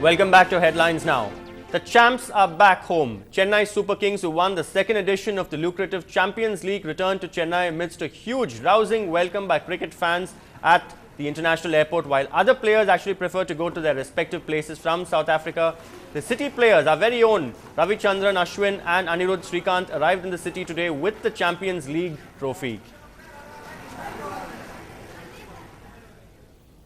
Welcome back to Headlines Now. The champs are back home. Chennai Super Kings, who won the second edition of the lucrative Champions League, returned to Chennai amidst a huge, rousing welcome by cricket fans at the international airport, while other players actually prefer to go to their respective places from South Africa. The city players, our very own Ravichandran Ashwin and Anirudh Srikanth, arrived in the city today with the Champions League trophy.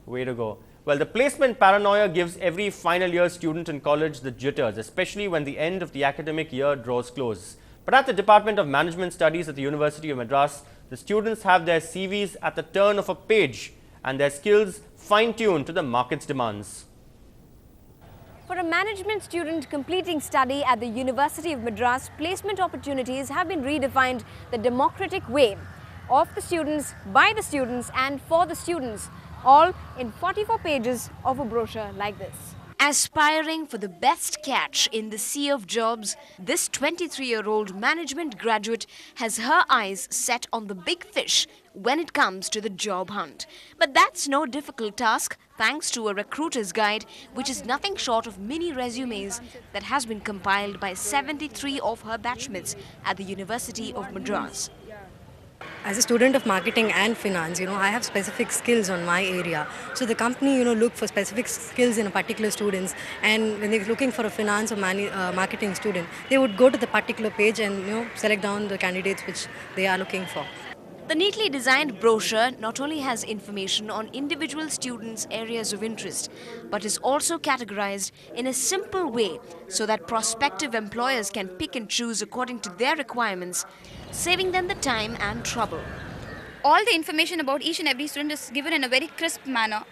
Way to go. Well, the placement paranoia gives every final year student in college the jitters, especially when the end of the academic year draws close. But at the Department of Management Studies at the University of Madras, the students have their CVs at the turn of a page and their skills fine-tuned to the market's demands. For a management student completing study at the University of Madras, placement opportunities have been redefined the democratic way of the students, by the students and for the students, all in 44 pages of a brochure like this. Aspiring for the best catch in the sea of jobs, this 23-year-old management graduate has her eyes set on the big fish when it comes to the job hunt. But that's no difficult task thanks to a recruiter's guide, which is nothing short of mini resumes that has been compiled by 73 of her batchmates at the University of Madras. As a student of marketing and finance, I have specific skills on my area. So the company, look for specific skills in a particular students, and when they're looking for a finance or marketing student, they would go to the particular page and, select down the candidates which they are looking for. The neatly designed brochure not only has information on individual students' areas of interest, but is also categorized in a simple way so that prospective employers can pick and choose according to their requirements, saving them the time and trouble. All the information about each and every student is given in a very crisp manner.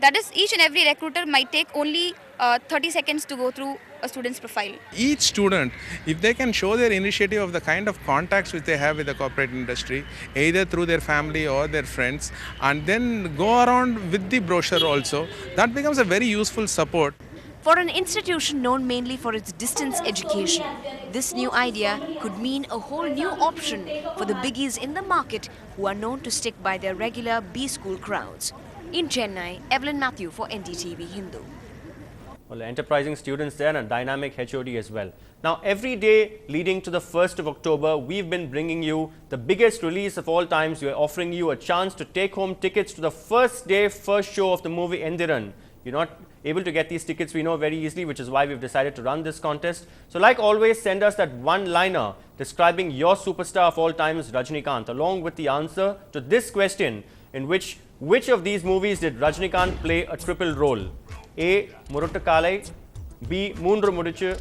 That is, each and every recruiter might take only 30 seconds to go through a student's profile. Each student, if they can show their initiative of the kind of contacts which they have with the corporate industry, either through their family or their friends, and then go around with the brochure also, that becomes a very useful support. For an institution known mainly for its distance education, this new idea could mean a whole new option for the biggies in the market who are known to stick by their regular B-school crowds. In Chennai, Evelyn Matthew for NDTV Hindu. Well, enterprising students there and a dynamic HOD as well. Now, every day leading to the 1st of October, we've been bringing you the biggest release of all times. We're offering you a chance to take home tickets to the first day, first show of the movie Endiran. You're not able to get these tickets, we know, very easily, which is why we've decided to run this contest. So like always, send us that one-liner describing your superstar of all times, Rajinikanth, along with the answer to this question, in which of these movies did Rajinikanth play a triple role? A. Muruttu Kalai, B. Moondru Mudichu,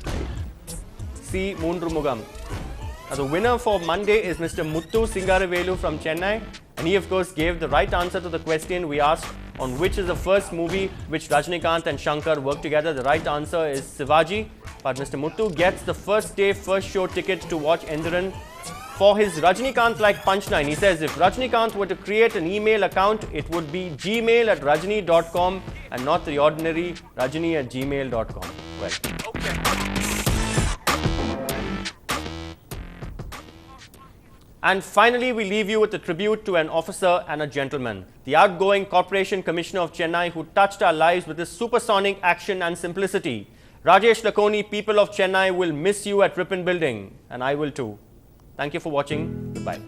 C. Moondru Mugam. Now, the winner for Monday is Mr. Muthu Singaravelu from Chennai, and he of course gave the right answer to the question we asked on which is the first movie which Rajinikanth and Shankar worked together. The right answer is Shivaji, but Mr. Muthu gets the first day, first show ticket to watch Endiran. For his Rajinikanth-like punchline, he says if Rajinikanth were to create an email account, it would be gmail@rajini.com and not the ordinary rajini@gmail.com. Well, okay. And finally, we leave you with a tribute to an officer and a gentleman, the outgoing Corporation Commissioner of Chennai, who touched our lives with his supersonic action and simplicity. Rajesh Lakoni, people of Chennai will miss you at Ripon Building, and I will too. Thank you for watching. Goodbye.